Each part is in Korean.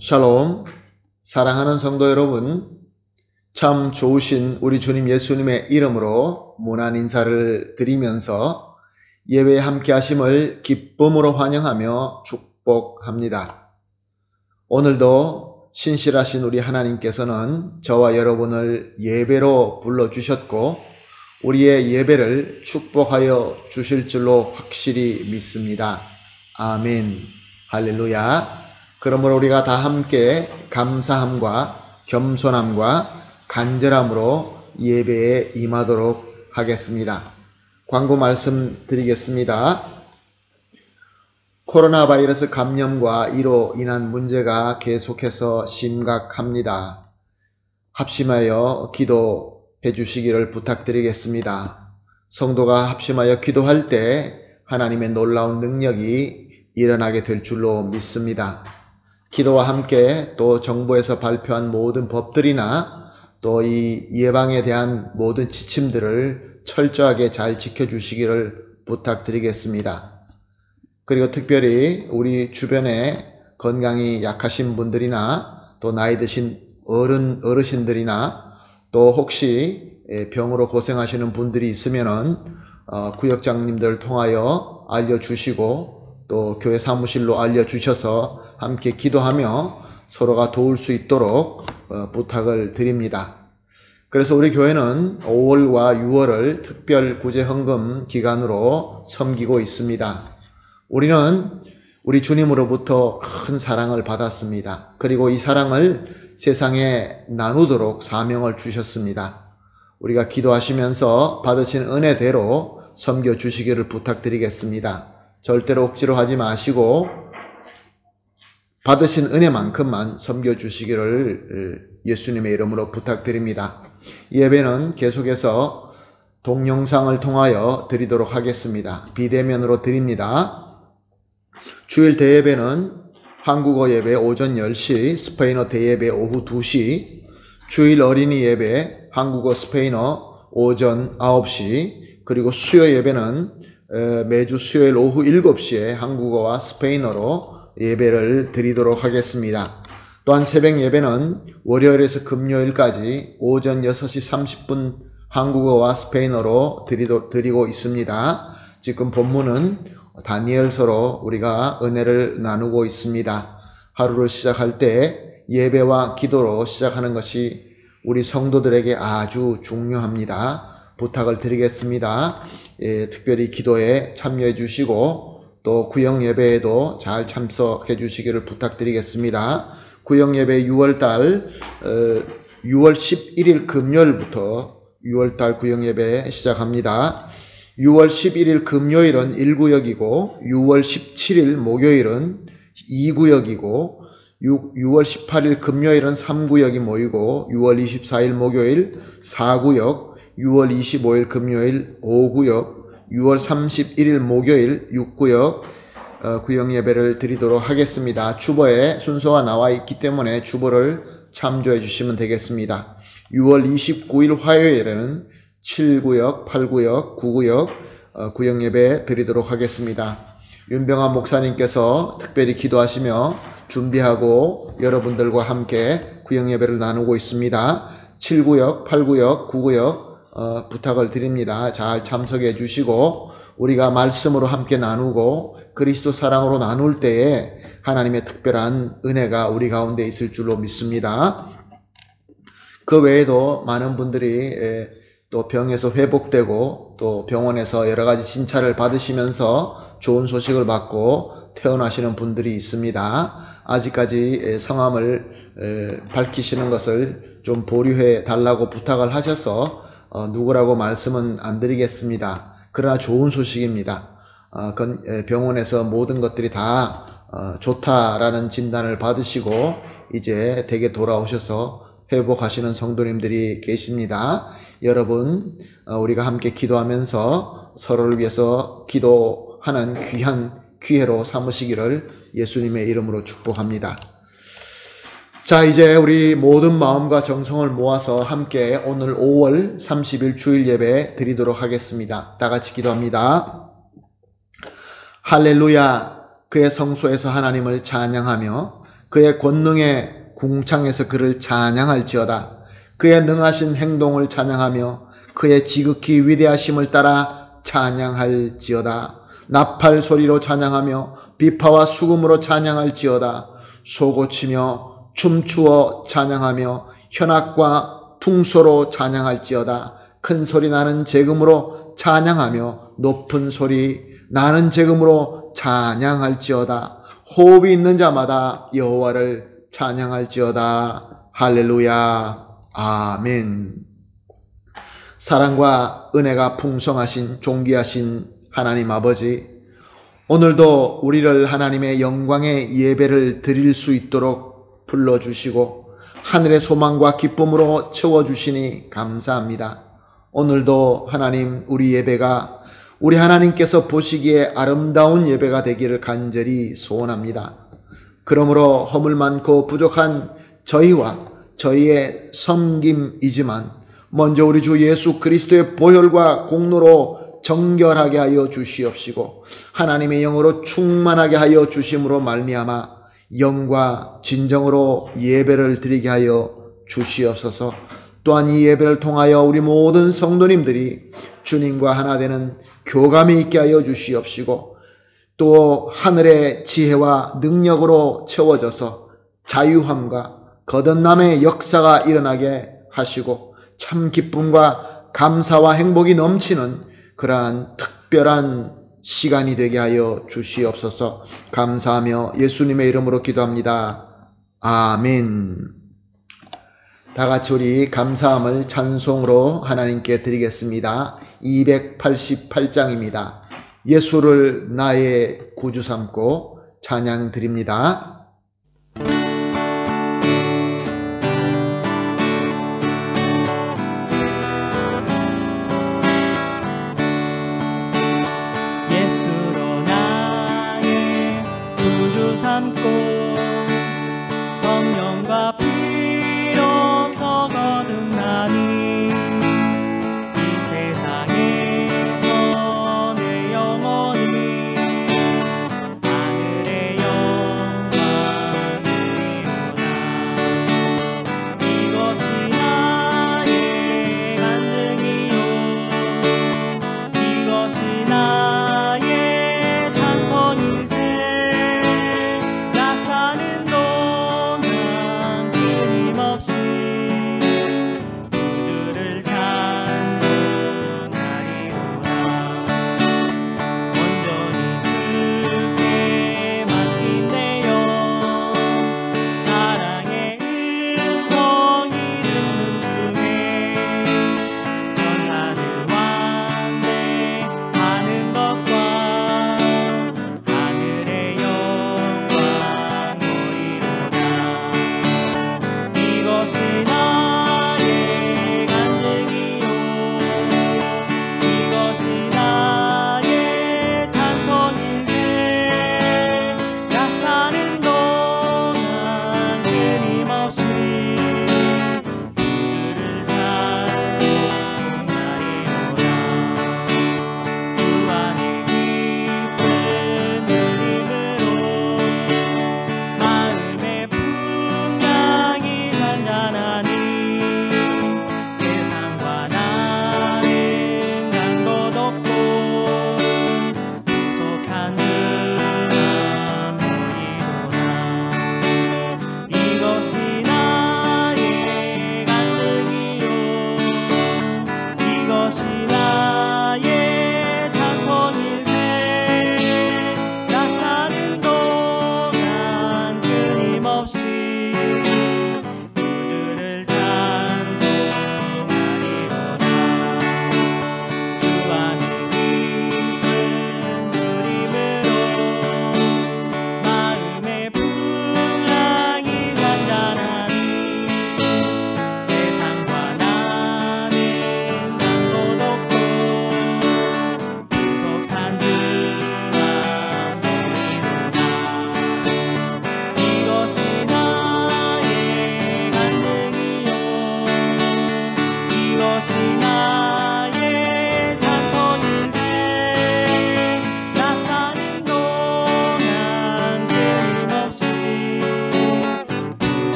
샬롬, 사랑하는 성도 여러분, 참 좋으신 우리 주님 예수님의 이름으로 문안 인사를 드리면서 예배에 함께 하심을 기쁨으로 환영하며 축복합니다. 오늘도 신실하신 우리 하나님께서는 저와 여러분을 예배로 불러주셨고 우리의 예배를 축복하여 주실 줄로 확실히 믿습니다. 아멘, 할렐루야. 그러므로 우리가 다 함께 감사함과 겸손함과 간절함으로 예배에 임하도록 하겠습니다. 광고 말씀 드리겠습니다. 코로나 바이러스 감염과 이로 인한 문제가 계속해서 심각합니다. 합심하여 기도해 주시기를 부탁드리겠습니다. 성도가 합심하여 기도할 때 하나님의 놀라운 능력이 일어나게 될 줄로 믿습니다. 기도와 함께 또 정부에서 발표한 모든 법들이나 또 이 예방에 대한 모든 지침들을 철저하게 잘 지켜주시기를 부탁드리겠습니다. 그리고 특별히 우리 주변에 건강이 약하신 분들이나 또 나이 드신 어르신들이나 또 혹시 병으로 고생하시는 분들이 있으면은 구역장님들을 통하여 알려주시고 또 교회 사무실로 알려주셔서 함께 기도하며 서로가 도울 수 있도록 부탁을 드립니다. 그래서 우리 교회는 5월과 6월을 특별 구제 헌금 기간으로 섬기고 있습니다. 우리는 우리 주님으로부터 큰 사랑을 받았습니다. 그리고 이 사랑을 세상에 나누도록 사명을 주셨습니다. 우리가 기도하시면서 받으신 은혜대로 섬겨 주시기를 부탁드리겠습니다. 절대로 억지로 하지 마시고 받으신 은혜만큼만 섬겨주시기를 예수님의 이름으로 부탁드립니다. 예배는 계속해서 동영상을 통하여 드리도록 하겠습니다. 비대면으로 드립니다. 주일 대예배는 한국어 예배 오전 10시, 스페인어 대예배 오후 2시, 주일 어린이 예배 한국어 스페인어 오전 9시, 그리고 수요 예배는 매주 수요일 오후 7시에 한국어와 스페인어로 예배를 드리도록 하겠습니다. 또한 새벽 예배는 월요일에서 금요일까지 오전 6시 30분 한국어와 스페인어로 드리고 있습니다. 지금 본문은 다니엘서로 우리가 은혜를 나누고 있습니다. 하루를 시작할 때 예배와 기도로 시작하는 것이 우리 성도들에게 아주 중요합니다. 부탁을 드리겠습니다. 특별히 기도에 참여해 주시고 또 구역 예배에도 잘 참석해 주시기를 부탁드리겠습니다. 구역 예배 6월 11일 금요일부터 6월달 구역 예배 시작합니다. 6월 11일 금요일은 1구역이고 6월 17일 목요일은 2구역이고 6월 18일 금요일은 3구역이 모이고 6월 24일 목요일 4구역, 6월 25일 금요일 5구역, 6월 31일 목요일 6구역 구역 예배를 드리도록 하겠습니다. 주보에 순서가 나와 있기 때문에 주보를 참조해 주시면 되겠습니다. 6월 29일 화요일에는 7구역, 8구역, 9구역 구역 예배 드리도록 하겠습니다. 윤병환 목사님께서 특별히 기도하시며 준비하고 여러분들과 함께 구역 예배를 나누고 있습니다. 7구역, 8구역, 9구역 부탁을 드립니다. 잘 참석해 주시고 우리가 말씀으로 함께 나누고 그리스도 사랑으로 나눌 때에 하나님의 특별한 은혜가 우리 가운데 있을 줄로 믿습니다. 그 외에도 많은 분들이 또 병에서 회복되고 또 병원에서 여러 가지 진찰을 받으시면서 좋은 소식을 받고 퇴원하시는 분들이 있습니다. 아직까지 성함을 밝히시는 것을 좀 보류해 달라고 부탁을 하셔서 누구라고 말씀은 안 드리겠습니다. 그러나 좋은 소식입니다. 병원에서 모든 것들이 다 좋다라는 진단을 받으시고 이제 댁에 돌아오셔서 회복하시는 성도님들이 계십니다. 여러분, 우리가 함께 기도하면서 서로를 위해서 기도하는 귀한 기회로 삼으시기를 예수님의 이름으로 축복합니다. 자, 이제 우리 모든 마음과 정성을 모아서 함께 오늘 5월 30일 주일 예배 드리도록 하겠습니다. 다 같이 기도합니다. 할렐루야. 그의 성소에서 하나님을 찬양하며 그의 권능의 궁창에서 그를 찬양할지어다. 그의 능하신 행동을 찬양하며 그의 지극히 위대하심을 따라 찬양할지어다. 나팔 소리로 찬양하며 비파와 수금으로 찬양할지어다. 소고치며 춤추어 찬양하며 현악과 퉁소로 찬양할지어다. 큰 소리 나는 재금으로 찬양하며 높은 소리 나는 재금으로 찬양할지어다. 호흡이 있는 자마다 여호와를 찬양할지어다. 할렐루야. 아멘. 사랑과 은혜가 풍성하신 존귀하신 하나님 아버지, 오늘도 우리를 하나님의 영광의 예배를 드릴 수 있도록 불러주시고 하늘의 소망과 기쁨으로 채워주시니 감사합니다. 오늘도 하나님, 우리 예배가 우리 하나님께서 보시기에 아름다운 예배가 되기를 간절히 소원합니다. 그러므로 허물 많고 부족한 저희와 저희의 섬김이지만 먼저 우리 주 예수 그리스도의 보혈과 공로로 정결하게 하여 주시옵시고 하나님의 영으로 충만하게 하여 주심으로 말미암아 영과 진정으로 예배를 드리게 하여 주시옵소서. 또한 이 예배를 통하여 우리 모든 성도님들이 주님과 하나 되는 교감이 있게 하여 주시옵시고 또 하늘의 지혜와 능력으로 채워져서 자유함과 거듭남의 역사가 일어나게 하시고 참 기쁨과 감사와 행복이 넘치는 그러한 특별한 시간이 되게 하여 주시옵소서. 감사하며 예수님의 이름으로 기도합니다. 아멘. 다 같이 우리 감사함을 찬송으로 하나님께 드리겠습니다. 288장입니다. 예수를 나의 구주 삼고 찬양 드립니다. 삼고 성령과 피로서 거듭나니 이 세상에서 내 영혼이 하늘의 영광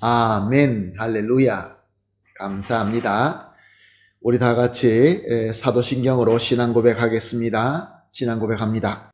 아멘. 할렐루야. 감사합니다. 우리 다 같이 사도신경으로 신앙 고백하겠습니다. 신앙 고백합니다.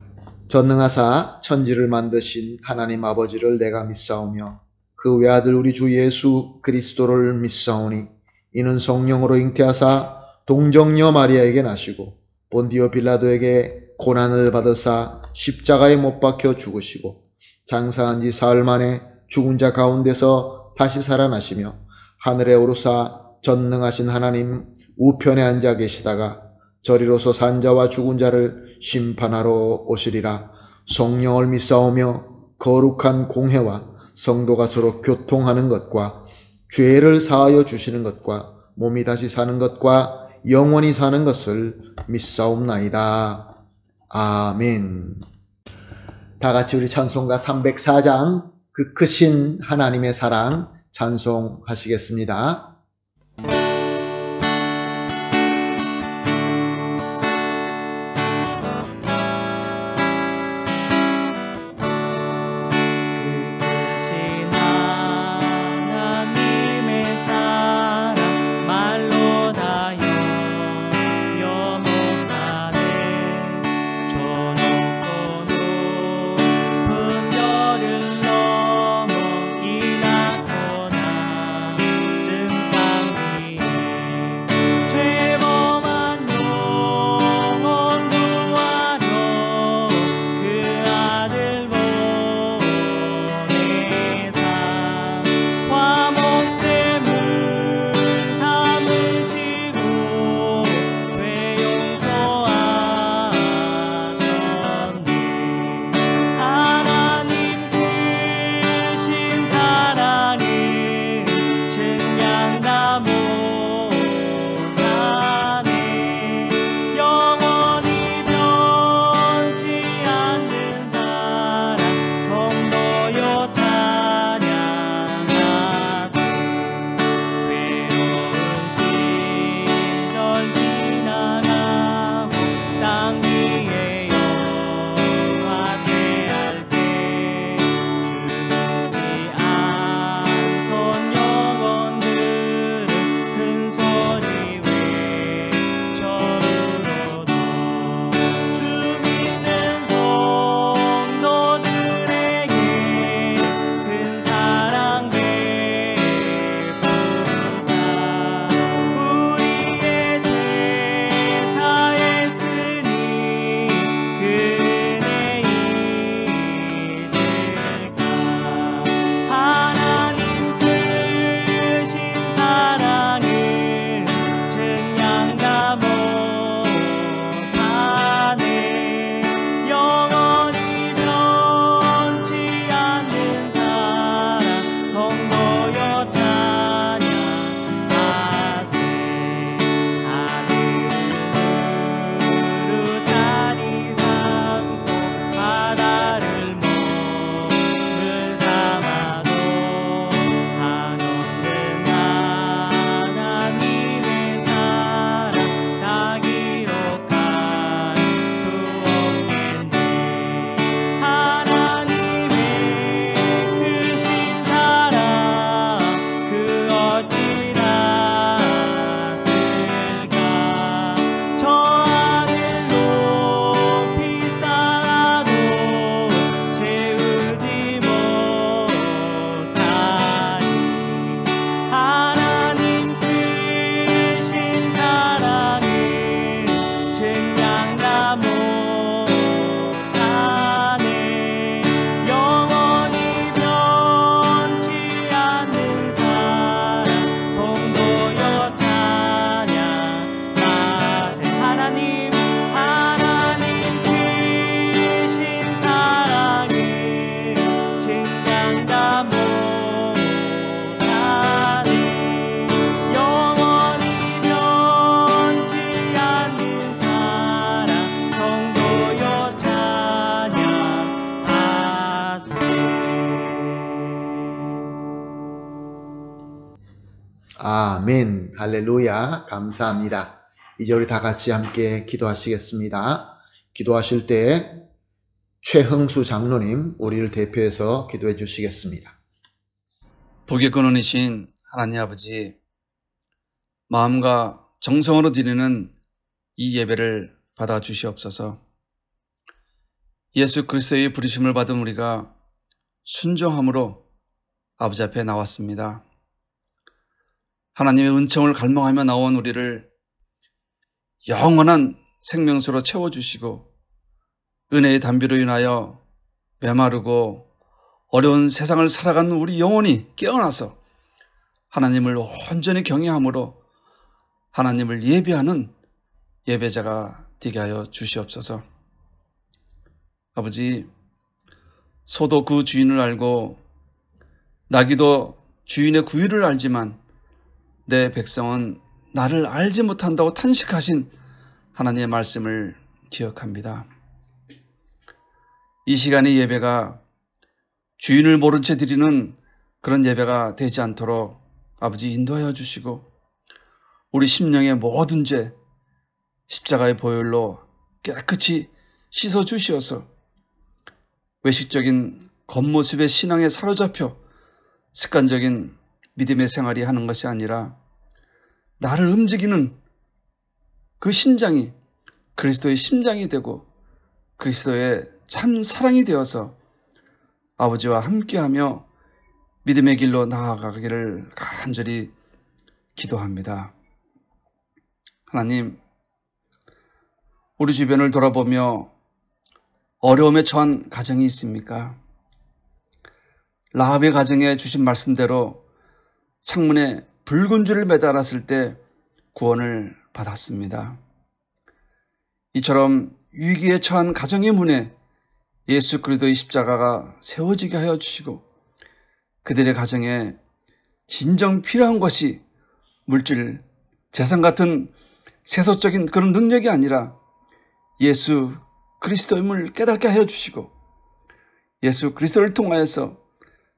전능하사 천지를 만드신 하나님 아버지를 내가 믿사오며 그 외아들 우리 주 예수 그리스도를 믿사오니 이는 성령으로 잉태하사 동정녀 마리아에게 나시고 본디오 빌라도에게 고난을 받으사 십자가에 못 박혀 죽으시고 장사한 지 사흘 만에 죽은 자 가운데서 다시 살아나시며 하늘에 오르사 전능하신 하나님 우편에 앉아 계시다가 저리로서 산 자와 죽은 자를 심판하러 오시리라. 성령을 믿사오며 거룩한 공회와 성도가 서로 교통하는 것과 죄를 사하여 주시는 것과 몸이 다시 사는 것과 영원히 사는 것을 믿사옵나이다. 아멘. 다 같이 우리 찬송가 304장 그 크신 하나님의 사랑 찬송하시겠습니다. 아멘. 할렐루야. 감사합니다. 이제 우리 다 같이 함께 기도하시겠습니다. 기도하실 때 최흥수 장로님 우리를 대표해서 기도해 주시겠습니다. 복의 근원이신 하나님 아버지, 마음과 정성으로 드리는 이 예배를 받아 주시옵소서. 예수 그리스도의 부르심을 받은 우리가 순종함으로 아버지 앞에 나왔습니다. 하나님의 은총을 갈망하며 나온 우리를 영원한 생명수로 채워주시고 은혜의 담비로 인하여 메마르고 어려운 세상을 살아가는 우리 영혼이 깨어나서 하나님을 온전히 경외함으로 하나님을 예배하는 예배자가 되게 하여 주시옵소서. 아버지, 소도 그 주인을 알고 나귀도 주인의 구유를 알지만 내 백성은 나를 알지 못한다고 탄식하신 하나님의 말씀을 기억합니다. 이 시간의 예배가 주인을 모른 채 드리는 그런 예배가 되지 않도록 아버지 인도하여 주시고 우리 심령의 모든 죄 십자가의 보혈로 깨끗이 씻어 주시어서 외식적인 겉모습의 신앙에 사로잡혀 습관적인 믿음의 생활이 하는 것이 아니라 나를 움직이는 그 심장이 그리스도의 심장이 되고 그리스도의 참 사랑이 되어서 아버지와 함께하며 믿음의 길로 나아가기를 간절히 기도합니다. 하나님, 우리 주변을 돌아보며 어려움에 처한 가정이 있습니까? 라합의 가정에 주신 말씀대로 창문에 붉은 줄을 매달았을 때 구원을 받았습니다. 이처럼 위기에 처한 가정의 문에 예수 그리스도의 십자가가 세워지게 하여 주시고 그들의 가정에 진정 필요한 것이 물질, 재산 같은 세속적인 그런 능력이 아니라 예수 그리스도임을 깨닫게 하여 주시고 예수 그리스도를 통하여서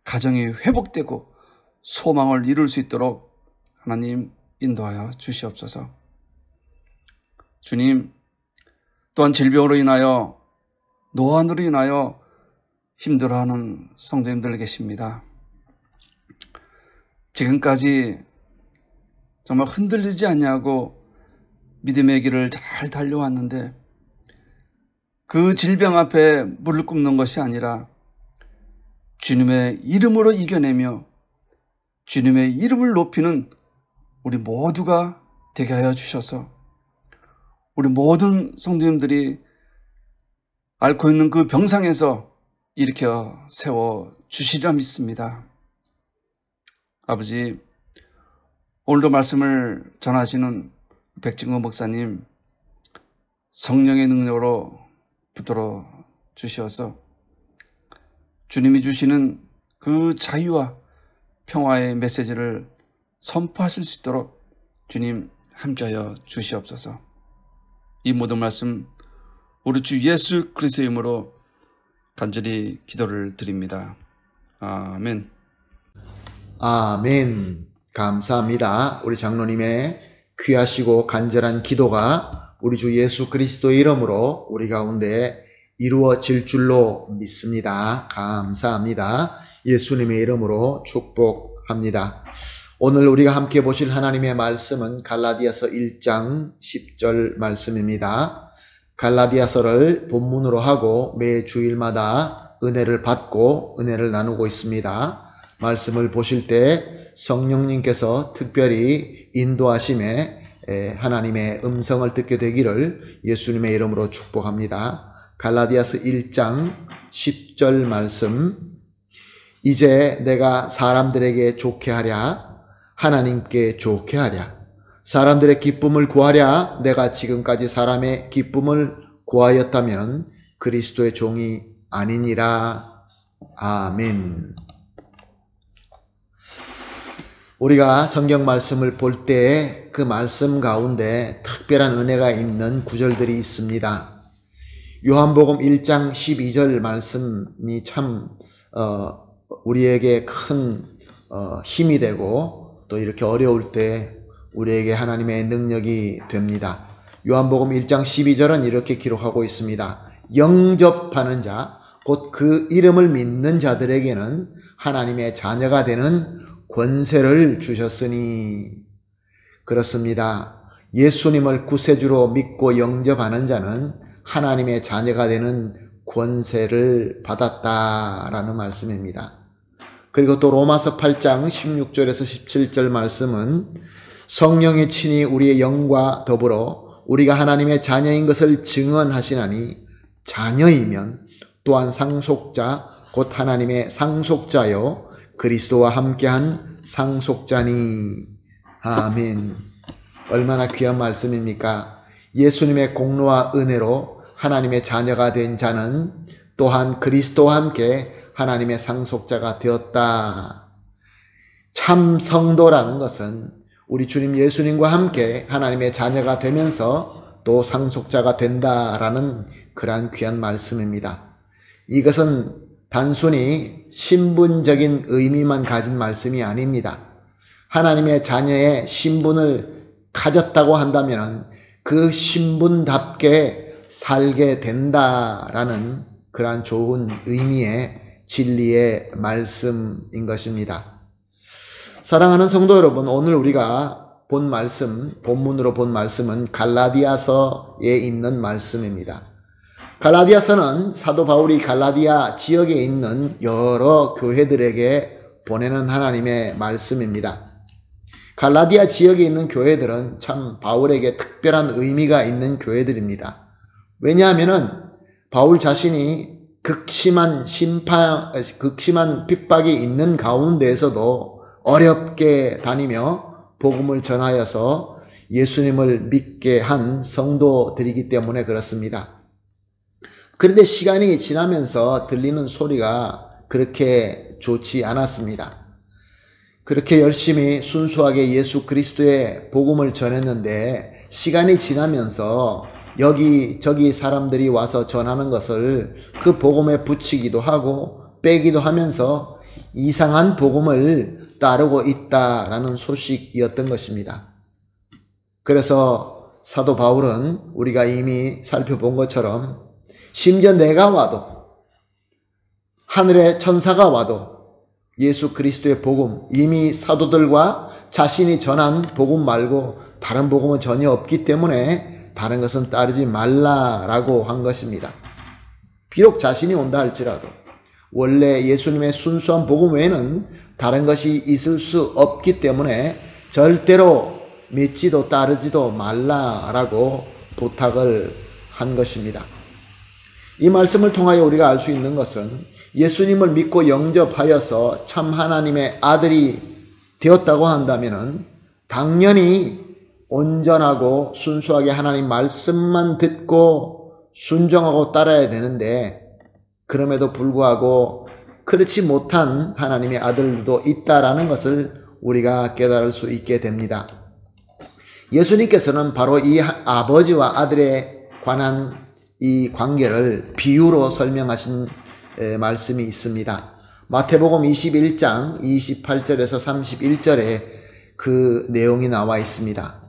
가정이 회복되고 소망을 이룰 수 있도록 하나님 인도하여 주시옵소서. 주님, 또한 질병으로 인하여 노안으로 인하여 힘들어하는 성도님들 계십니다. 지금까지 정말 흔들리지 아니하고 믿음의 길을 잘 달려왔는데 그 질병 앞에 무릎 꿇는 것이 아니라 주님의 이름으로 이겨내며 주님의 이름을 높이는 우리 모두가 되게 하여 주셔서 우리 모든 성도님들이 앓고 있는 그 병상에서 일으켜 세워 주시리라 믿습니다. 아버지, 오늘도 말씀을 전하시는 백진구 목사님 성령의 능력으로 붙들어 주셔서 주님이 주시는 그 자유와 평화의 메시지를 선포하실 수 있도록 주님 함께하여 주시옵소서. 이 모든 말씀 우리 주 예수 그리스도의 이름으로 간절히 기도를 드립니다. 아멘. 아멘. 감사합니다. 우리 장로님의 귀하시고 간절한 기도가 우리 주 예수 그리스도의 이름으로 우리 가운데 이루어질 줄로 믿습니다. 감사합니다. 예수님의 이름으로 축복합니다. 오늘 우리가 함께 보실 하나님의 말씀은 갈라디아서 1장 10절 말씀입니다. 갈라디아서를 본문으로 하고 매 주일마다 은혜를 받고 은혜를 나누고 있습니다. 말씀을 보실 때 성령님께서 특별히 인도하심에 하나님의 음성을 듣게 되기를 예수님의 이름으로 축복합니다. 갈라디아서 1장 10절 말씀. 이제 내가 사람들에게 좋게 하랴 하나님께 좋게 하랴 사람들의 기쁨을 구하랴 내가 지금까지 사람의 기쁨을 구하였다면 그리스도의 종이 아니니라. 아멘. 우리가 성경 말씀을 볼 때 그 말씀 가운데 특별한 은혜가 있는 구절들이 있습니다. 요한복음 1장 12절 말씀이 참 우리에게 큰 힘이 되고 또 이렇게 어려울 때 우리에게 하나님의 능력이 됩니다. 요한복음 1장 12절은 이렇게 기록하고 있습니다. 영접하는 자, 곧 그 이름을 믿는 자들에게는 하나님의 자녀가 되는 권세를 주셨으니. 그렇습니다. 예수님을 구세주로 믿고 영접하는 자는 하나님의 자녀가 되는 권세를 받았다라는 말씀입니다. 그리고 또 로마서 8장 16절에서 17절 말씀은 성령이 친히 우리의 영과 더불어 우리가 하나님의 자녀인 것을 증언하시나니 자녀이면 또한 상속자 곧 하나님의 상속자요 그리스도와 함께한 상속자니. 아멘. 얼마나 귀한 말씀입니까? 예수님의 공로와 은혜로 하나님의 자녀가 된 자는 또한 그리스도와 함께 하나님의 상속자가 되었다. 참 성도라는 것은 우리 주님 예수님과 함께 하나님의 자녀가 되면서 또 상속자가 된다라는 그러한 귀한 말씀입니다. 이것은 단순히 신분적인 의미만 가진 말씀이 아닙니다. 하나님의 자녀의 신분을 가졌다고 한다면 그 신분답게 살게 된다라는 그러한 좋은 의미의 진리의 말씀인 것입니다. 사랑하는 성도 여러분, 오늘 우리가 본 말씀, 본문으로 본 말씀은 갈라디아서에 있는 말씀입니다. 갈라디아서는 사도 바울이 갈라디아 지역에 있는 여러 교회들에게 보내는 하나님의 말씀입니다. 갈라디아 지역에 있는 교회들은 참 바울에게 특별한 의미가 있는 교회들입니다. 왜냐하면 바울 자신이 극심한 핍박이 있는 가운데에서도 어렵게 다니며 복음을 전하여서 예수님을 믿게 한 성도들이기 때문에 그렇습니다. 그런데 시간이 지나면서 들리는 소리가 그렇게 좋지 않았습니다. 그렇게 열심히 순수하게 예수 그리스도의 복음을 전했는데 시간이 지나면서 여기저기 사람들이 와서 전하는 것을 그 복음에 붙이기도 하고 빼기도 하면서 이상한 복음을 따르고 있다라는 소식이었던 것입니다. 그래서 사도 바울은 우리가 이미 살펴본 것처럼 심지어 내가 와도 하늘의 천사가 와도 예수 그리스도의 복음, 이미 사도들과 자신이 전한 복음 말고 다른 복음은 전혀 없기 때문에 다른 것은 따르지 말라라고 한 것입니다. 비록 자신이 온다 할지라도 원래 예수님의 순수한 복음 외에는 다른 것이 있을 수 없기 때문에 절대로 믿지도 따르지도 말라라고 부탁을 한 것입니다. 이 말씀을 통하여 우리가 알 수 있는 것은 예수님을 믿고 영접하여서 참 하나님의 아들이 되었다고 한다면 당연히 온전하고 순수하게 하나님 말씀만 듣고 순종하고 따라야 되는데 그럼에도 불구하고 그렇지 못한 하나님의 아들도 있다라는 것을 우리가 깨달을 수 있게 됩니다. 예수님께서는 바로 이 아버지와 아들에 관한 이 관계를 비유로 설명하신 말씀이 있습니다. 마태복음 21장 28절에서 31절에 그 내용이 나와 있습니다.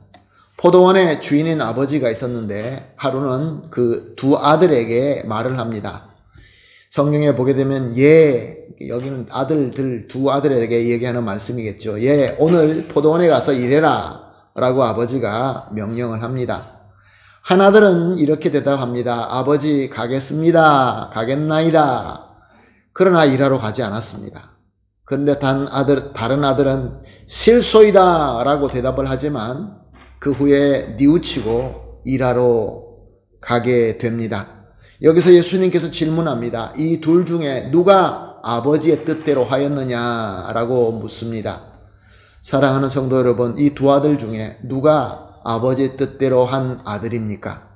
포도원에 주인인 아버지가 있었는데 하루는 그 두 아들에게 말을 합니다. 성경에 보게 되면 여기는 아들들 두 아들에게 얘기하는 말씀이겠죠. 오늘 포도원에 가서 일해라 라고 아버지가 명령을 합니다. 한 아들은 이렇게 대답합니다. 아버지 가겠습니다. 가겠나이다. 그러나 일하러 가지 않았습니다. 그런데 다른 아들은 실소이다 라고 대답을 하지만 그 후에 뉘우치고 일하러 가게 됩니다. 여기서 예수님께서 질문합니다. 이 둘 중에 누가 아버지의 뜻대로 하였느냐라고 묻습니다. 사랑하는 성도 여러분, 이 두 아들 중에 누가 아버지의 뜻대로 한 아들입니까?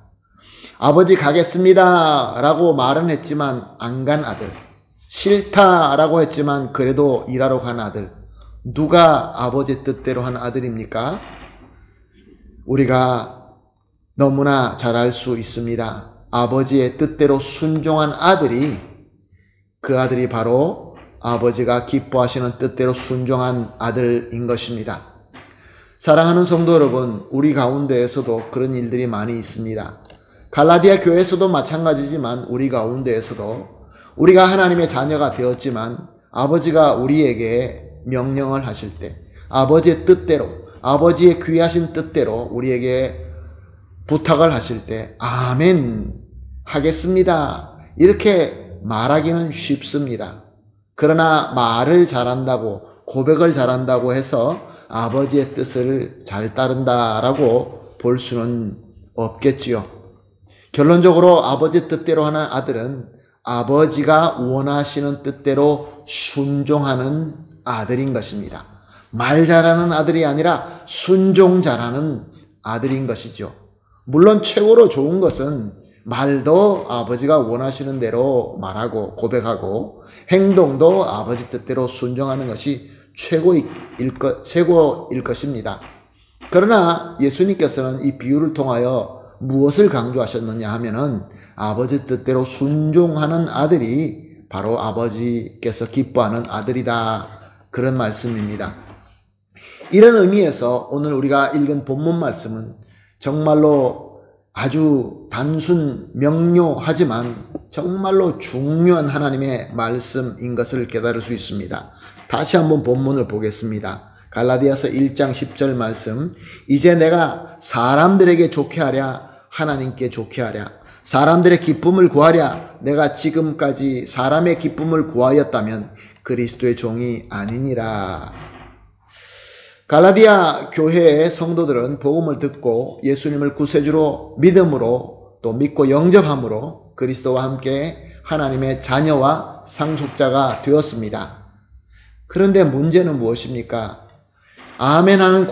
아버지 가겠습니다 라고 말은 했지만 안 간 아들, 싫다 라고 했지만 그래도 일하러 간 아들, 누가 아버지의 뜻대로 한 아들입니까? 우리가 너무나 잘 알 수 있습니다. 아버지의 뜻대로 순종한 아들이, 그 아들이 바로 아버지가 기뻐하시는 뜻대로 순종한 아들인 것입니다. 사랑하는 성도 여러분, 우리 가운데에서도 그런 일들이 많이 있습니다. 갈라디아 교회에서도 마찬가지지만 우리 가운데에서도 우리가 하나님의 자녀가 되었지만 아버지가 우리에게 명령을 하실 때, 아버지의 뜻대로, 아버지의 귀하신 뜻대로 우리에게 부탁을 하실 때 아멘 하겠습니다 이렇게 말하기는 쉽습니다. 그러나 말을 잘한다고, 고백을 잘한다고 해서 아버지의 뜻을 잘 따른다라고 볼 수는 없겠지요. 결론적으로 아버지 뜻대로 하는 아들은 아버지가 원하시는 뜻대로 순종하는 아들인 것입니다. 말 잘하는 아들이 아니라 순종 잘하는 아들인 것이죠. 물론 최고로 좋은 것은 말도 아버지가 원하시는 대로 말하고 고백하고 행동도 아버지 뜻대로 순종하는 것이 최고일 것입니다. 그러나 예수님께서는 이 비유를 통하여 무엇을 강조하셨느냐 하면은 아버지 뜻대로 순종하는 아들이 바로 아버지께서 기뻐하는 아들이다, 그런 말씀입니다. 이런 의미에서 오늘 우리가 읽은 본문 말씀은 정말로 아주 단순 명료하지만 정말로 중요한 하나님의 말씀인 것을 깨달을 수 있습니다. 다시 한번 본문을 보겠습니다. 갈라디아서 1장 10절 말씀, 이제 내가 사람들에게 좋게 하랴 하나님께 좋게 하랴, 사람들의 기쁨을 구하랴 내가 지금까지 사람의 기쁨을 구하였다면 그리스도의 종이 아니니라. 갈라디아 교회의 성도들은 복음을 듣고 예수님을 구세주로 믿음으로 또 믿고 영접함으로 그리스도와 함께 하나님의 자녀와 상속자가 되었습니다. 그런데 문제는 무엇입니까? 아멘하는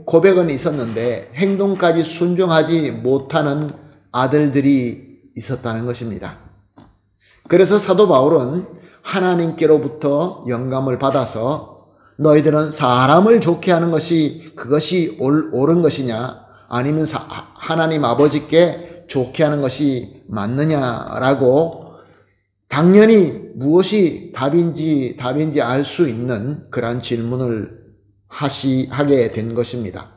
고백은 있었는데 행동까지 순종하지 못하는 아들들이 있었다는 것입니다. 그래서 사도 바울은 하나님께로부터 영감을 받아서 너희들은 사람을 좋게 하는 것이 그것이 옳은 것이냐 아니면 하나님 아버지께 좋게 하는 것이 맞느냐라고 당연히 무엇이 답인지 알 수 있는 그러한 질문을 하게 된 것입니다.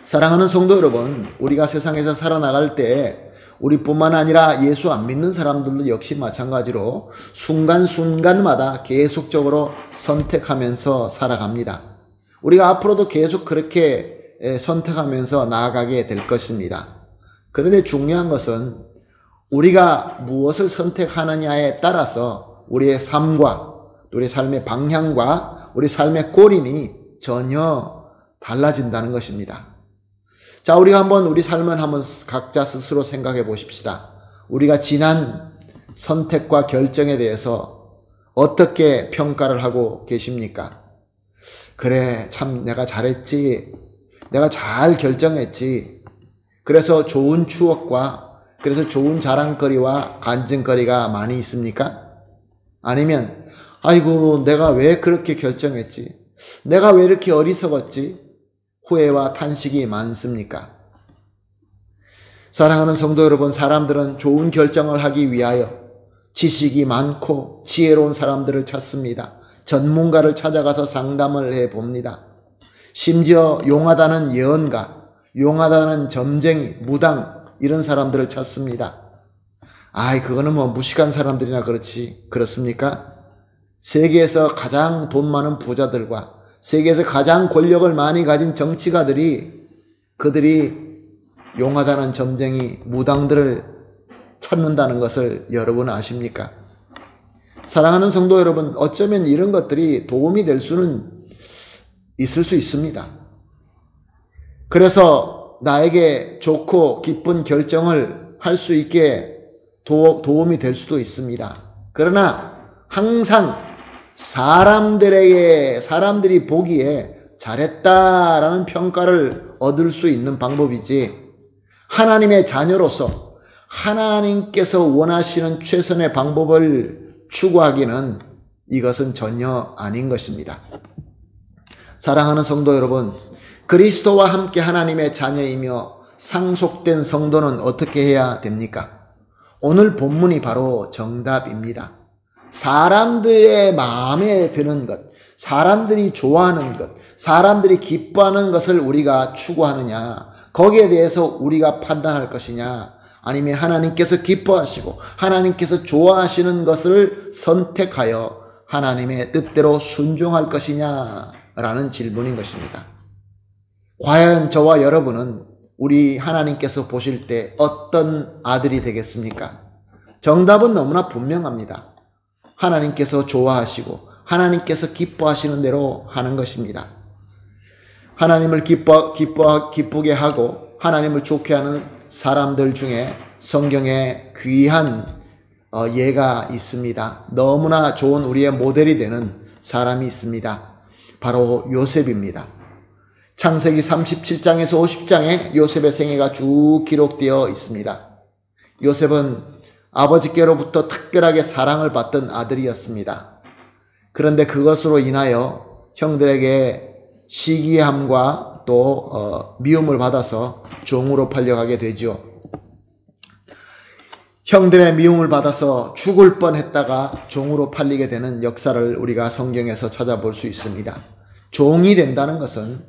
사랑하는 성도 여러분, 우리가 세상에서 살아나갈 때 우리뿐만 아니라 예수 안 믿는 사람들도 역시 마찬가지로 순간순간마다 계속적으로 선택하면서 살아갑니다. 우리가 앞으로도 계속 그렇게 선택하면서 나아가게 될 것입니다. 그런데 중요한 것은 우리가 무엇을 선택하느냐에 따라서 우리의 삶과 우리 삶의 방향과 우리 삶의 꼴이 전혀 달라진다는 것입니다. 자, 우리가 우리 삶을 한번 각자 스스로 생각해 보십시다. 우리가 지난 선택과 결정에 대해서 어떻게 평가를 하고 계십니까? 그래, 참 내가 잘했지. 내가 잘 결정했지. 그래서 좋은 추억과 그래서 좋은 자랑거리와 간증거리가 많이 있습니까? 아니면 아이고 내가 왜 그렇게 결정했지? 내가 왜 이렇게 어리석었지? 후회와 탄식이 많습니까? 사랑하는 성도 여러분, 사람들은 좋은 결정을 하기 위하여 지식이 많고 지혜로운 사람들을 찾습니다. 전문가를 찾아가서 상담을 해봅니다. 심지어 용하다는 예언가, 용하다는 점쟁이, 무당 이런 사람들을 찾습니다. 그거는 무식한 사람들이나 그렇습니까? 세계에서 가장 돈 많은 부자들과 세계에서 가장 권력을 많이 가진 정치가들이 그들이 용하다는 점쟁이, 무당들을 찾는다는 것을 여러분 아십니까? 사랑하는 성도 여러분, 어쩌면 이런 것들이 도움이 될 수는 있을 수 있습니다. 그래서 나에게 좋고 기쁜 결정을 할 수 있게 도움이 될 수도 있습니다. 그러나 항상 사람들이 보기에 잘했다라는 평가를 얻을 수 있는 방법이지 하나님의 자녀로서 하나님께서 원하시는 최선의 방법을 추구하기는 이것은 전혀 아닌 것입니다. 사랑하는 성도 여러분, 그리스도와 함께 하나님의 자녀이며 상속된 성도는 어떻게 해야 됩니까? 오늘 본문이 바로 정답입니다. 사람들의 마음에 드는 것, 사람들이 좋아하는 것, 사람들이 기뻐하는 것을 우리가 추구하느냐, 거기에 대해서 우리가 판단할 것이냐, 아니면 하나님께서 기뻐하시고 하나님께서 좋아하시는 것을 선택하여 하나님의 뜻대로 순종할 것이냐라는 질문인 것입니다. 과연 저와 여러분은 우리 하나님께서 보실 때 어떤 아들이 되겠습니까? 정답은 너무나 분명합니다. 하나님께서 좋아하시고 하나님께서 기뻐하시는 대로 하는 것입니다. 하나님을 기쁘게 하고 하나님을 좋게 하는 사람들 중에 성경에 귀한 예가 있습니다. 너무나 좋은 우리의 모델이 되는 사람이 있습니다. 바로 요셉입니다. 창세기 37장에서 50장에 요셉의 생애가 쭉 기록되어 있습니다. 요셉은 아버지께로부터 특별하게 사랑을 받던 아들이었습니다. 그런데 그것으로 인하여 형들에게 시기함과 또 미움을 받아서 종으로 팔려가게 되죠. 형들의 미움을 받아서 죽을 뻔했다가 종으로 팔리게 되는 역사를 우리가 성경에서 찾아볼 수 있습니다. 종이 된다는 것은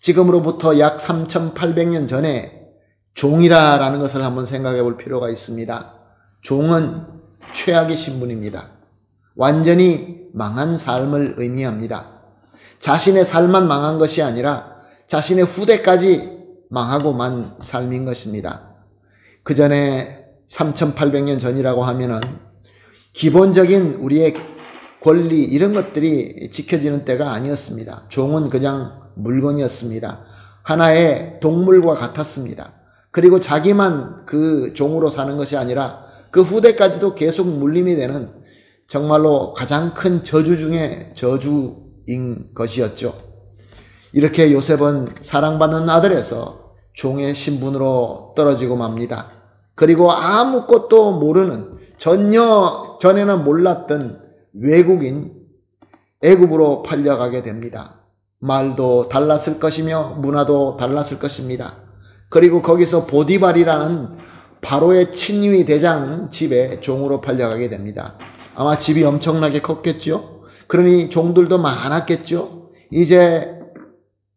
지금으로부터 약 3800년 전에 종이라는 것을 한번 생각해 볼 필요가 있습니다. 종은 최악의 신분입니다. 완전히 망한 삶을 의미합니다. 자신의 삶만 망한 것이 아니라 자신의 후대까지 망하고 만 삶인 것입니다. 그 전에 3800년 전이라고 하면은 기본적인 우리의 권리 이런 것들이 지켜지는 때가 아니었습니다. 종은 그냥 물건이었습니다. 하나의 동물과 같았습니다. 그리고 자기만 그 종으로 사는 것이 아니라 그 후대까지도 계속 물림이 되는 정말로 가장 큰 저주 중에 저주인 것이었죠. 이렇게 요셉은 사랑받는 아들에서 종의 신분으로 떨어지고 맙니다. 그리고 아무것도 모르는 전혀 전에는 몰랐던 외국인 애굽으로 팔려가게 됩니다. 말도 달랐을 것이며 문화도 달랐을 것입니다. 그리고 거기서 보디발이라는 바로의 친위 대장 집에 종으로 팔려가게 됩니다. 아마 집이 엄청나게 컸겠죠. 그러니 종들도 많았겠죠. 이제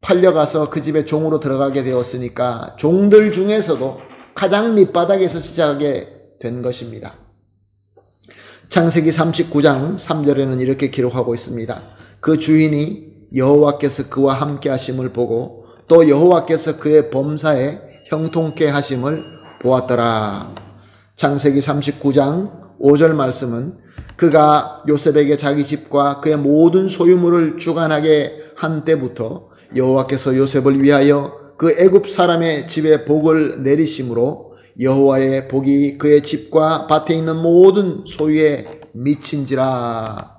팔려가서 그 집에 종으로 들어가게 되었으니까 종들 중에서도 가장 밑바닥에서 시작하게 된 것입니다. 창세기 39장 3절에는 이렇게 기록하고 있습니다. 그 주인이 여호와께서 그와 함께 하심을 보고 또 여호와께서 그의 범사에 형통케 하심을 보았더라. 창세기 39장 5절 말씀은 그가 요셉에게 자기 집과 그의 모든 소유물을 주관하게 한 때부터 여호와께서 요셉을 위하여 그 애굽 사람의 집에 복을 내리심으로 여호와의 복이 그의 집과 밭에 있는 모든 소유에 미친지라.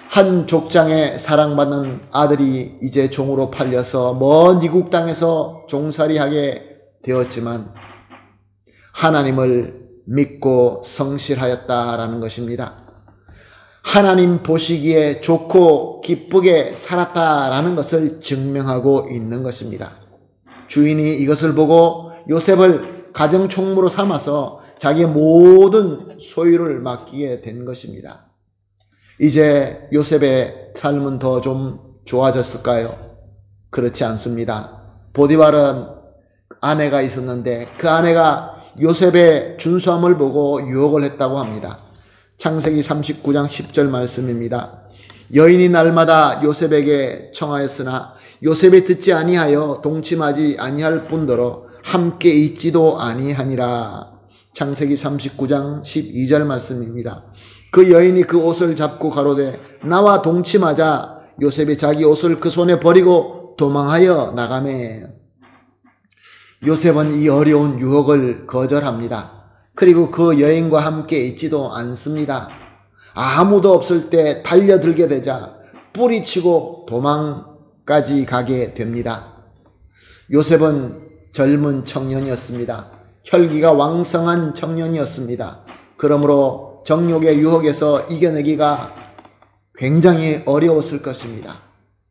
한 족장에 사랑받는 아들이 이제 종으로 팔려서 먼 이국 땅에서 종살이하게 되었지만 하나님을 믿고 성실하였다라는 것입니다. 하나님 보시기에 좋고 기쁘게 살았다라는 것을 증명하고 있는 것입니다. 주인이 이것을 보고 요셉을 가정총무로 삼아서 자기의 모든 소유를 맡기게 된 것입니다. 이제 요셉의 삶은 더 좀 좋아졌을까요? 그렇지 않습니다. 보디발은 아내가 있었는데 그 아내가 요셉의 준수함을 보고 유혹을 했다고 합니다. 창세기 39장 10절 말씀입니다. 여인이 날마다 요셉에게 청하였으나 요셉이 듣지 아니하여 동침하지 아니할 뿐더러 함께 있지도 아니하니라. 창세기 39장 12절 말씀입니다. 그 여인이 그 옷을 잡고 가로되 나와 동침하자. 요셉이 자기 옷을 그 손에 버리고 도망하여 나가매. 요셉은 이 어려운 유혹을 거절합니다. 그리고 그 여인과 함께 있지도 않습니다. 아무도 없을 때 달려들게 되자 뿌리치고 도망까지 가게 됩니다. 요셉은 젊은 청년이었습니다. 혈기가 왕성한 청년이었습니다. 그러므로 정욕의 유혹에서 이겨내기가 굉장히 어려웠을 것입니다.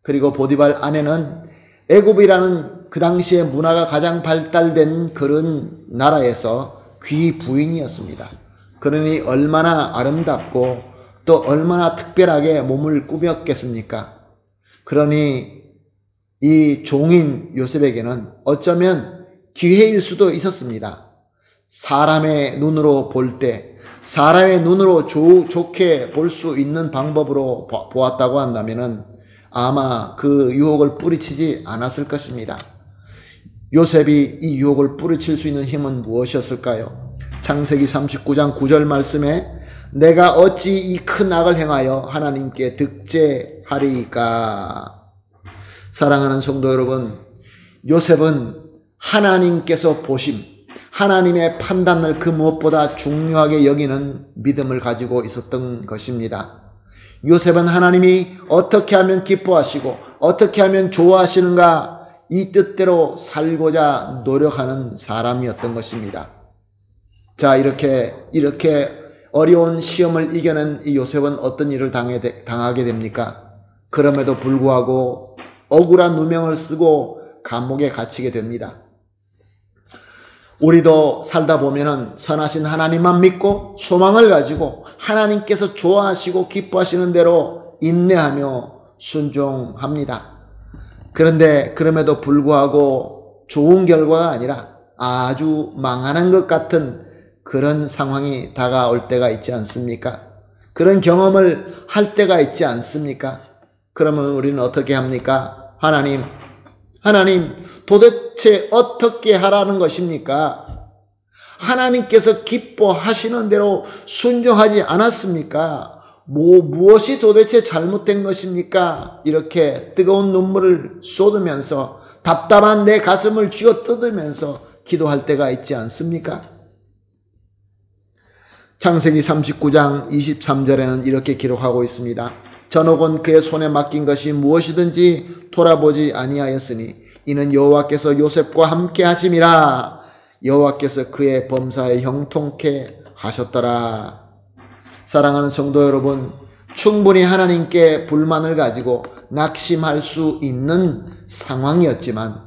그리고 보디발 아내는 애굽이라는 그 당시의 문화가 가장 발달된 그런 나라에서 귀부인이었습니다. 그러니 얼마나 아름답고 또 얼마나 특별하게 몸을 꾸몄겠습니까? 그러니 이 종인 요셉에게는 어쩌면 기회일 수도 있었습니다. 사람의 눈으로 볼 때 사람의 눈으로 좋게 볼 수 있는 방법으로 보았다고 한다면은 아마 그 유혹을 뿌리치지 않았을 것입니다. 요셉이 이 유혹을 뿌리칠 수 있는 힘은 무엇이었을까요? 창세기 39장 9절 말씀에 내가 어찌 이 큰 악을 행하여 하나님께 득죄하리이까. 사랑하는 성도 여러분, 요셉은 하나님께서 보심, 하나님의 판단을 그 무엇보다 중요하게 여기는 믿음을 가지고 있었던 것입니다. 요셉은 하나님이 어떻게 하면 기뻐하시고 어떻게 하면 좋아하시는가 이 뜻대로 살고자 노력하는 사람이었던 것입니다. 자, 이렇게 어려운 시험을 이겨낸 이 요셉은 어떤 일을 당하게 됩니까? 그럼에도 불구하고 억울한 누명을 쓰고 감옥에 갇히게 됩니다. 우리도 살다 보면은 선하신 하나님만 믿고 소망을 가지고 하나님께서 좋아하시고 기뻐하시는 대로 인내하며 순종합니다. 그런데 그럼에도 불구하고 좋은 결과가 아니라 아주 망하는 것 같은 그런 상황이 다가올 때가 있지 않습니까? 그런 경험을 할 때가 있지 않습니까? 그러면 우리는 어떻게 합니까? 하나님 도대체 어떻게 하라는 것입니까? 하나님께서 기뻐하시는 대로 순종하지 않았습니까? 무엇이 도대체 잘못된 것입니까? 이렇게 뜨거운 눈물을 쏟으면서 답답한 내 가슴을 쥐어 뜯으면서 기도할 때가 있지 않습니까? 창세기 39장 23절에는 이렇게 기록하고 있습니다. 전옥은 그의 손에 맡긴 것이 무엇이든지 돌아보지 아니하였으니 이는 여호와께서 요셉과 함께 하심이라. 여호와께서 그의 범사에 형통케 하셨더라. 사랑하는 성도 여러분, 충분히 하나님께 불만을 가지고 낙심할 수 있는 상황이었지만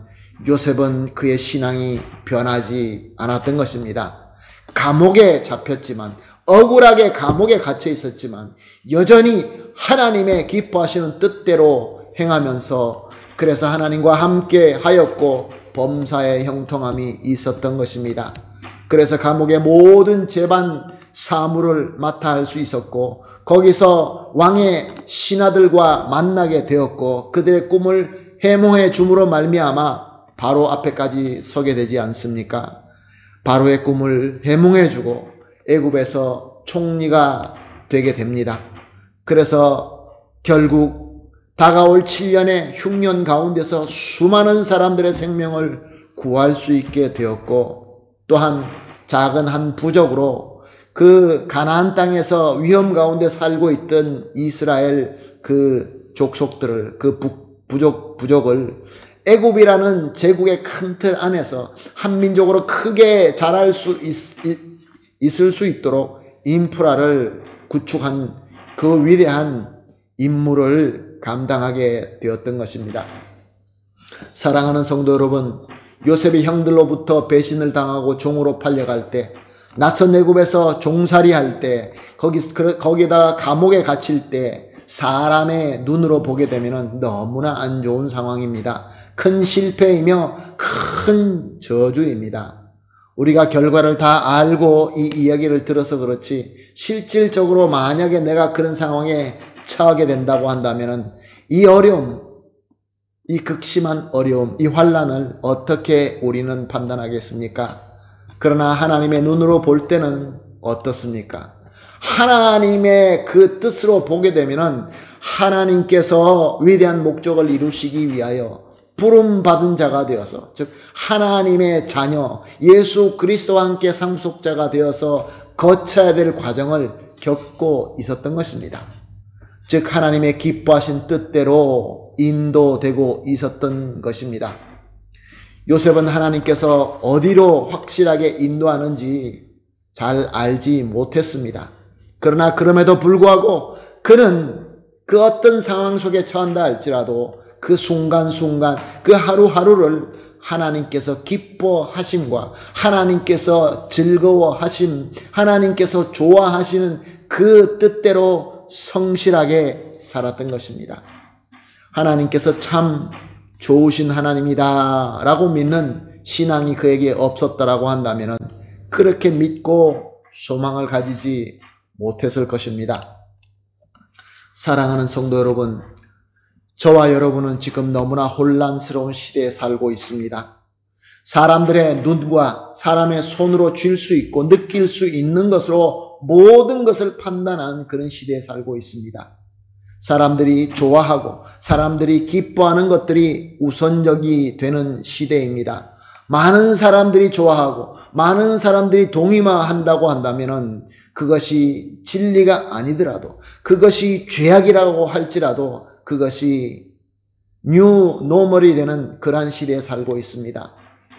요셉은 그의 신앙이 변하지 않았던 것입니다. 감옥에 잡혔지만, 억울하게 감옥에 갇혀 있었지만 여전히 하나님의 기뻐하시는 뜻대로 행하면서 그래서 하나님과 함께 하였고 범사의 형통함이 있었던 것입니다. 그래서 감옥의 모든 재반 사무를 맡아 할 수 있었고 거기서 왕의 신하들과 만나게 되었고 그들의 꿈을 해몽해 줌으로 말미암아 바로 앞에까지 서게 되지 않습니까? 바로의 꿈을 해몽해 주고 애굽에서 총리가 되게 됩니다. 그래서 결국 다가올 7년의 흉년 가운데서 수많은 사람들의 생명을 구할 수 있게 되었고 또한 작은 한 부족으로 그 가나안 땅에서 위험 가운데 살고 있던 이스라엘 그 족속들을 그 부족을 애굽이라는 제국의 큰 틀 안에서 한민족으로 크게 자랄 수 있을 수 있도록 인프라를 구축한 그 위대한 임무를 감당하게 되었던 것입니다. 사랑하는 성도 여러분, 요셉이 형들로부터 배신을 당하고 종으로 팔려갈 때, 낯선 애굽에서 종살이 할 때, 거기다가 감옥에 갇힐 때 사람의 눈으로 보게 되면 너무나 안 좋은 상황입니다. 큰 실패이며 큰 저주입니다. 우리가 결과를 다 알고 이 이야기를 들어서 그렇지 실질적으로 만약에 내가 그런 상황에 처하게 된다고 한다면 이 어려움, 이 극심한 어려움, 이 환난을 어떻게 우리는 판단하겠습니까? 그러나 하나님의 눈으로 볼 때는 어떻습니까? 하나님의 그 뜻으로 보게 되면 하나님께서 위대한 목적을 이루시기 위하여 부름받은 자가 되어서, 즉 하나님의 자녀 예수 그리스도와 함께 상속자가 되어서 거쳐야 될 과정을 겪고 있었던 것입니다. 즉 하나님의 기뻐하신 뜻대로 인도되고 있었던 것입니다. 요셉은 하나님께서 어디로 확실하게 인도하는지 잘 알지 못했습니다. 그러나 그럼에도 불구하고 그는 그 어떤 상황 속에 처한다 할지라도 그 순간순간 그 하루하루를 하나님께서 기뻐하심과 하나님께서 즐거워하심, 하나님께서 좋아하시는 그 뜻대로 성실하게 살았던 것입니다. 하나님께서 참 좋으신 하나님이다 라고 믿는 신앙이 그에게 없었다라고 한다면 그렇게 믿고 소망을 가지지 못했을 것입니다. 사랑하는 성도 여러분, 저와 여러분은 지금 너무나 혼란스러운 시대에 살고 있습니다. 사람들의 눈과 사람의 손으로 쥘 수 있고 느낄 수 있는 것으로 모든 것을 판단하는 그런 시대에 살고 있습니다. 사람들이 좋아하고 사람들이 기뻐하는 것들이 우선적이 되는 시대입니다. 많은 사람들이 좋아하고 많은 사람들이 동의만한다고 한다면 그것이 진리가 아니더라도, 그것이 죄악이라고 할지라도 그것이 뉴 노멀이 되는 그러한 시대에 살고 있습니다.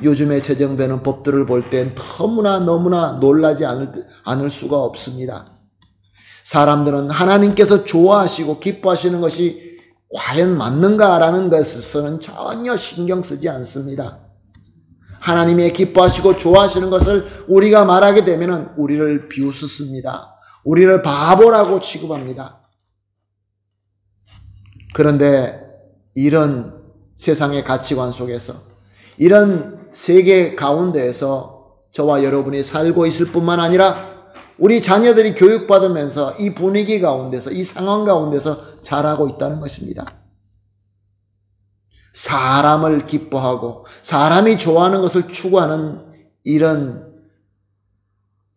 요즘에 제정되는 법들을 볼 때 너무나 놀라지 않을 수가 없습니다. 사람들은 하나님께서 좋아하시고 기뻐하시는 것이 과연 맞는가라는 것에서는 전혀 신경 쓰지 않습니다. 하나님의 기뻐하시고 좋아하시는 것을 우리가 말하게 되면 우리를 비웃습니다. 우리를 바보라고 취급합니다. 그런데 이런 세상의 가치관 속에서, 이런 세계 가운데에서 저와 여러분이 살고 있을 뿐만 아니라 우리 자녀들이 교육받으면서 이 분위기 가운데서, 이 상황 가운데서 자라고 있다는 것입니다. 사람을 기뻐하고 사람이 좋아하는 것을 추구하는 이런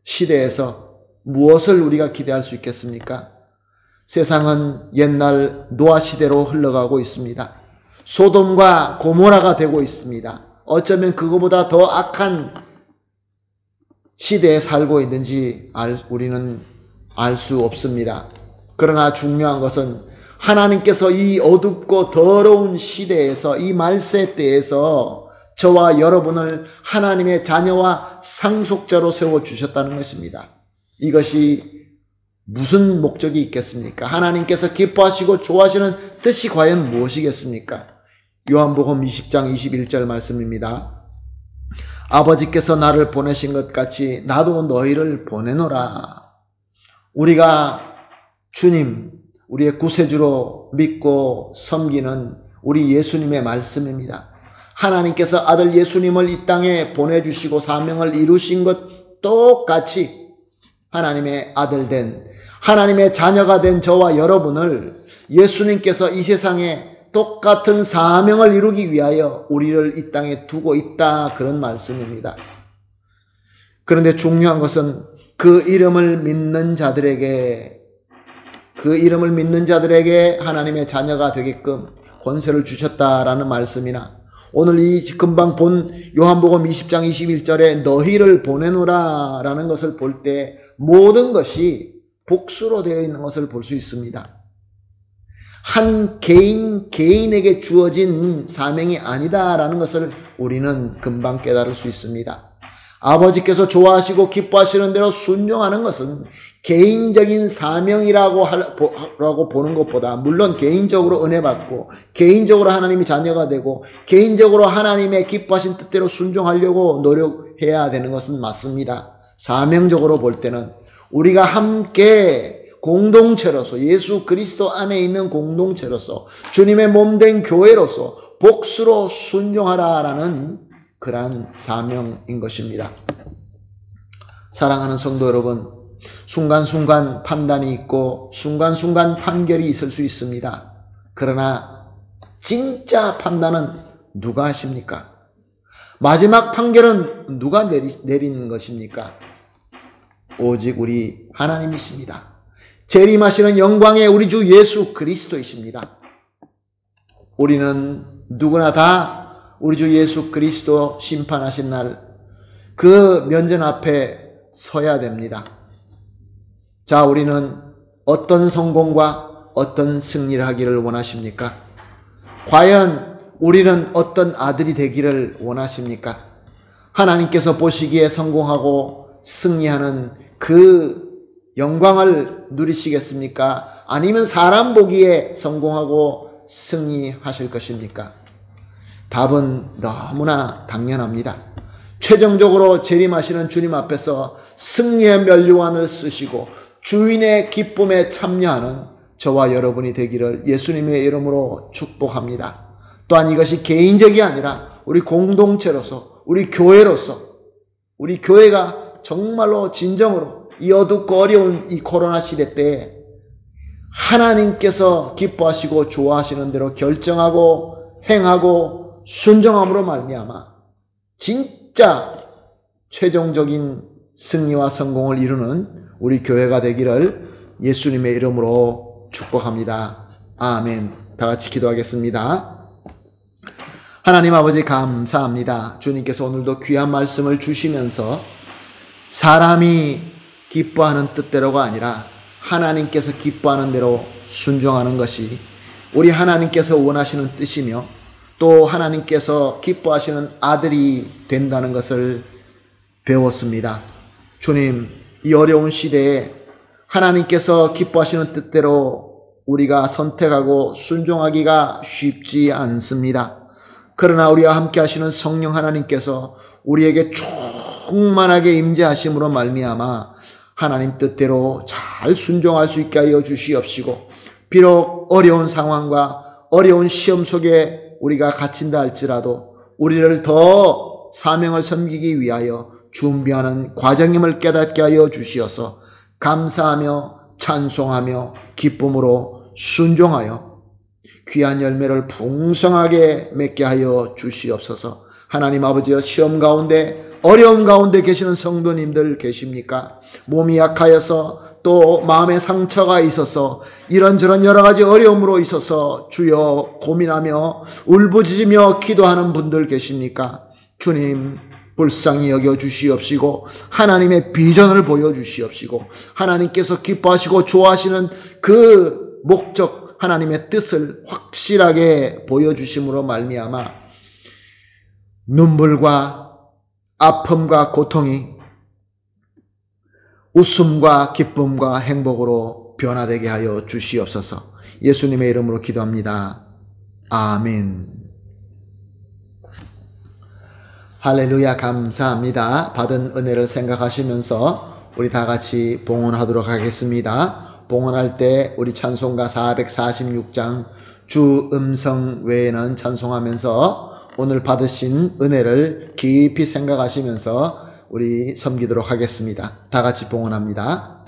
시대에서 무엇을 우리가 기대할 수 있겠습니까? 세상은 옛날 노아 시대로 흘러가고 있습니다. 소돔과 고모라가 되고 있습니다. 어쩌면 그거보다 더 악한 시대에 살고 있는지 우리는 알 수 없습니다. 그러나 중요한 것은 하나님께서 이 어둡고 더러운 시대에서, 이 말세 때에서 저와 여러분을 하나님의 자녀와 상속자로 세워주셨다는 것입니다. 이것이 무슨 목적이 있겠습니까? 하나님께서 기뻐하시고 좋아하시는 뜻이 과연 무엇이겠습니까? 요한복음 20장 21절 말씀입니다. 아버지께서 나를 보내신 것 같이 나도 너희를 보내노라. 우리가 주님, 우리의 구세주로 믿고 섬기는 우리 예수님의 말씀입니다. 하나님께서 아들 예수님을 이 땅에 보내주시고 사명을 이루신 것 똑같이 하나님의 아들 된, 하나님의 자녀가 된 저와 여러분을 예수님께서 이 세상에 똑같은 사명을 이루기 위하여 우리를 이 땅에 두고 있다, 그런 말씀입니다. 그런데 중요한 것은 그 이름을 믿는 자들에게 하나님의 자녀가 되게끔 권세를 주셨다라는 말씀이나, 오늘 이 금방 본 요한복음 20장 21절에 너희를 보내노라 라는 것을 볼 때 모든 것이 복수로 되어 있는 것을 볼 수 있습니다. 한 개인에게 주어진 사명이 아니다라는 것을 우리는 금방 깨달을 수 있습니다. 아버지께서 좋아하시고 기뻐하시는 대로 순종하는 것은 개인적인 사명이라고 보는 것보다, 물론 개인적으로 은혜 받고 개인적으로 하나님이 자녀가 되고 개인적으로 하나님의 기뻐하신 뜻대로 순종하려고 노력해야 되는 것은 맞습니다. 사명적으로 볼 때는 우리가 함께 공동체로서, 예수 그리스도 안에 있는 공동체로서, 주님의 몸된 교회로서 복수로 순종하라라는 그러한 사명인 것입니다. 사랑하는 성도 여러분, 순간순간 판단이 있고 순간순간 판결이 있을 수 있습니다. 그러나 진짜 판단은 누가 하십니까? 마지막 판결은 누가 내리는 것입니까? 오직 우리 하나님이십니다. 재림하시는 영광의 우리 주 예수 그리스도이십니다. 우리는 누구나 다 우리 주 예수 그리스도 심판하신 날 그 면전 앞에 서야 됩니다. 자, 우리는 어떤 성공과 어떤 승리를 하기를 원하십니까? 과연 우리는 어떤 아들이 되기를 원하십니까? 하나님께서 보시기에 성공하고 승리하는 그 영광을 누리시겠습니까? 아니면 사람 보기에 성공하고 승리하실 것입니까? 답은 너무나 당연합니다. 최종적으로 재림하시는 주님 앞에서 승리의 면류관을 쓰시고 주인의 기쁨에 참여하는 저와 여러분이 되기를 예수님의 이름으로 축복합니다. 또한 이것이 개인적이 아니라 우리 공동체로서, 우리 교회로서, 우리 교회가 정말로 진정으로 이 어둡고 어려운 이 코로나 시대 때 하나님께서 기뻐하시고 좋아하시는 대로 결정하고 행하고 순종함으로 말미암아 진짜 최종적인 승리와 성공을 이루는 우리 교회가 되기를 예수님의 이름으로 축복합니다. 아멘. 다 같이 기도하겠습니다. 하나님 아버지 감사합니다. 주님께서 오늘도 귀한 말씀을 주시면서 사람이 기뻐하는 뜻대로가 아니라 하나님께서 기뻐하는 대로 순종하는 것이 우리 하나님께서 원하시는 뜻이며 또 하나님께서 기뻐하시는 아들이 된다는 것을 배웠습니다. 주님, 이 어려운 시대에 하나님께서 기뻐하시는 뜻대로 우리가 선택하고 순종하기가 쉽지 않습니다. 그러나 우리와 함께 하시는 성령 하나님께서 우리에게 충만하게 임재하심으로 말미암아 하나님 뜻대로 잘 순종할 수 있게 하여 주시옵시고, 비록 어려운 상황과 어려운 시험 속에 우리가 갇힌다 할지라도 우리를 더 사명을 섬기기 위하여 준비하는 과정임을 깨닫게 하여 주시어서 감사하며 찬송하며 기쁨으로 순종하여 귀한 열매를 풍성하게 맺게 하여 주시옵소서. 하나님 아버지여, 시험 가운데 어려움 가운데 계시는 성도님들 계십니까? 몸이 약하여서 또 마음에 상처가 있어서 이런저런 여러 가지 어려움으로 있어서 주여 고민하며 울부짖으며 기도하는 분들 계십니까? 주님 불쌍히 여겨 주시옵시고 하나님의 비전을 보여주시옵시고 하나님께서 기뻐하시고 좋아하시는 그 목적, 하나님의 뜻을 확실하게 보여주심으로 말미암아 눈물과 아픔과 고통이 웃음과 기쁨과 행복으로 변화되게 하여 주시옵소서. 예수님의 이름으로 기도합니다. 아멘. 할렐루야. 감사합니다. 받은 은혜를 생각하시면서 우리 다 같이 봉헌하도록 하겠습니다. 봉헌할 때 우리 찬송가 446장 주 음성 외에는 찬송하면서 오늘 받으신 은혜를 깊이 생각하시면서 우리 섬기도록 하겠습니다. 다 같이 봉헌합니다.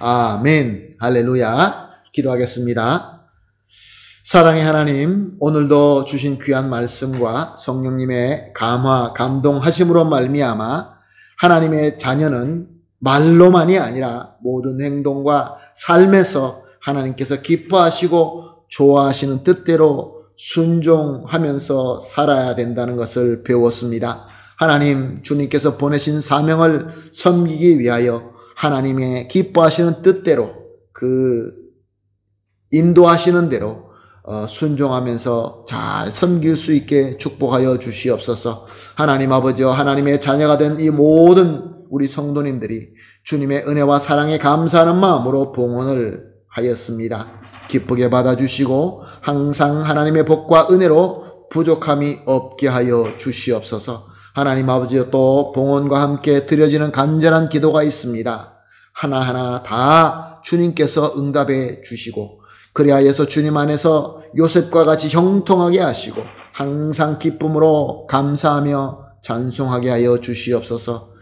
아멘. 할렐루야. 기도하겠습니다. 사랑의 하나님, 오늘도 주신 귀한 말씀과 성령님의 감화, 감동하심으로 말미암아 하나님의 자녀는 말로만이 아니라 모든 행동과 삶에서 하나님께서 기뻐하시고 좋아하시는 뜻대로 순종하면서 살아야 된다는 것을 배웠습니다. 하나님 주님께서 보내신 사명을 섬기기 위하여 하나님의 기뻐하시는 뜻대로 그 인도하시는 대로 순종하면서 잘 섬길 수 있게 축복하여 주시옵소서. 하나님 아버지와 하나님의 자녀가 된 이 모든 우리 성도님들이 주님의 은혜와 사랑에 감사하는 마음으로 봉헌을 하였습니다. 기쁘게 받아주시고 항상 하나님의 복과 은혜로 부족함이 없게 하여 주시옵소서. 하나님 아버지여, 또 봉헌과 함께 드려지는 간절한 기도가 있습니다. 하나하나 다 주님께서 응답해 주시고 그리하여서 주님 안에서 요셉과 같이 형통하게 하시고 항상 기쁨으로 감사하며 찬송하게 하여 주시옵소서.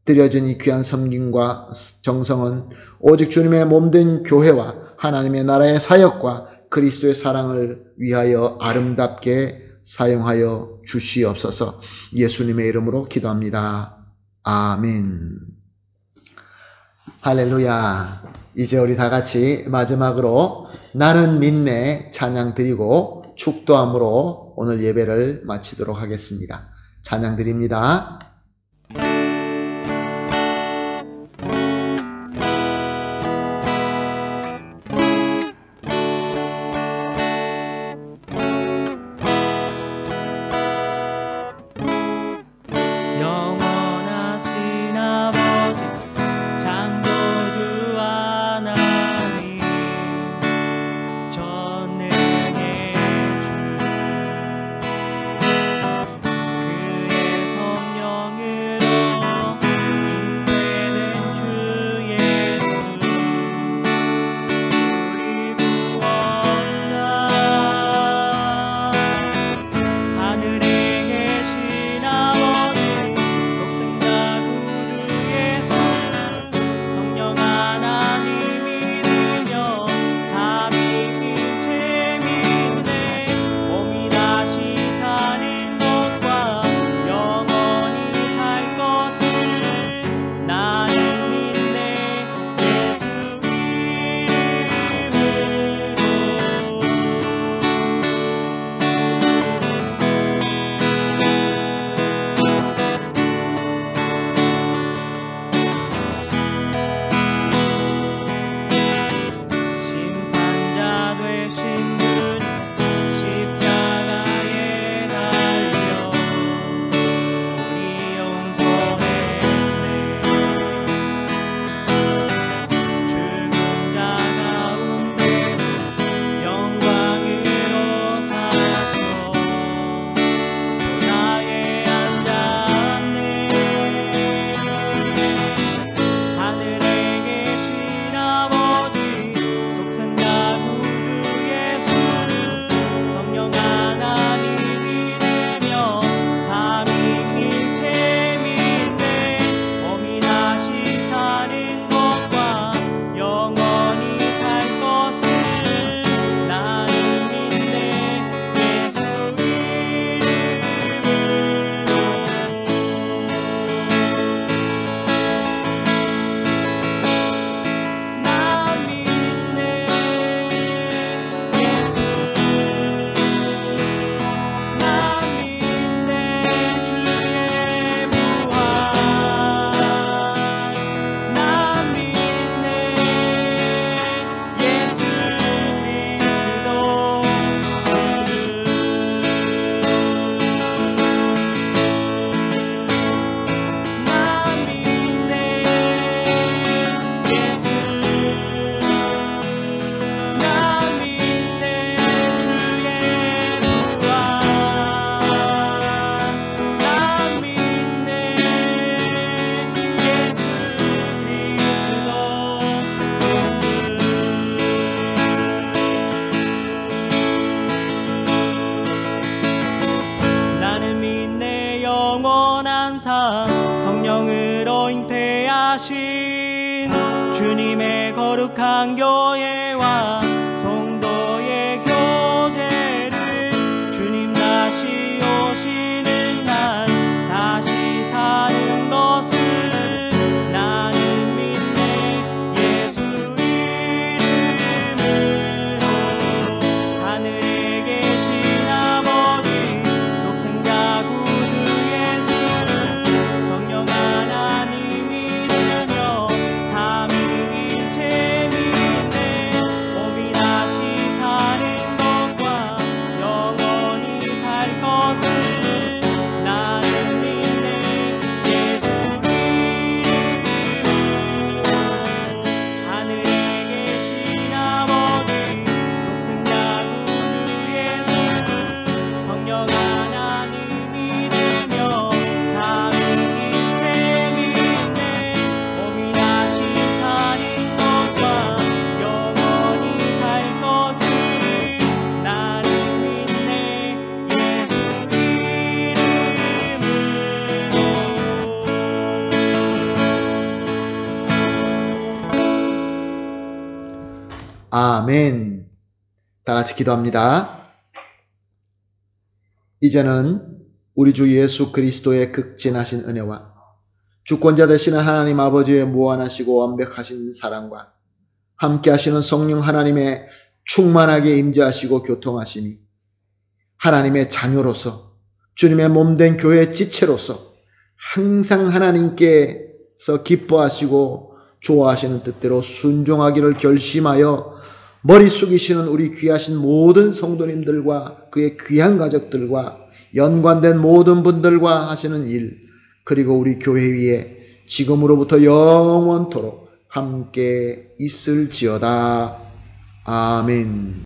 드려진 이 귀한 섬김과 정성은 오직 주님의 몸된 교회와 하나님의 나라의 사역과 그리스도의 사랑을 위하여 아름답게 사용하여 주시옵소서. 예수님의 이름으로 기도합니다. 아멘. 할렐루야. 이제 우리 다 같이 마지막으로 나는 믿네 찬양 드리고 축도함으로 오늘 예배를 마치도록 하겠습니다. 찬양 드립니다. 영원하신 아버지 창조주 하나님 전능의 주 그의 성령으로 잉태된 주 예수 우리 구원자 하늘에 계신 아버지 독생자 구주 예수 성령 하나님 믿으며 삼위일체 믿네 몸이 다시 사는 것과 영원히 살 것을 나는 믿네 예수 심판자 되신 주님 십자가에 달려 우리 용서했네 죽은 자 가운데서 영광으로 사셔 보좌에 앉았네 하늘에 계신 아버지 독생자 구주 예수 성령 하나님 믿으며 삼위일체 믿네 몸이 다시 사는 것과 영원히 살 것을 나는 믿네 예수 난 믿네 예수 난 믿네 주의 부활 난 믿네 예수 그리스도 난 믿네 예수 난 믿네 주의 부활 난 믿네 예수 그리스도 나는 믿네 영원한 산 성령으로 잉태하신 주님의 거룩한 교회와 성도의 교제를 주님 다시 오시는 날 다시 사는 것을 아멘. 다 같이 기도합니다. 이제는 우리 주 예수 그리스도의 극진하신 은혜와 주권자 되시는 하나님 아버지의 무한하시고 완벽하신 사랑과 함께 하시는 성령 하나님의 충만하게 임재하시고 교통하심이 하나님의 자녀로서 주님의 몸된 교회의 지체로서 항상 하나님께서 기뻐하시고 좋아하시는 뜻대로 순종하기를 결심하여 머리 숙이시는 우리 귀하신 모든 성도님들과 그의 귀한 가족들과 연관된 모든 분들과 하시는 일, 그리고 우리 교회 위에 지금으로부터 영원토록 함께 있을지어다. 아멘.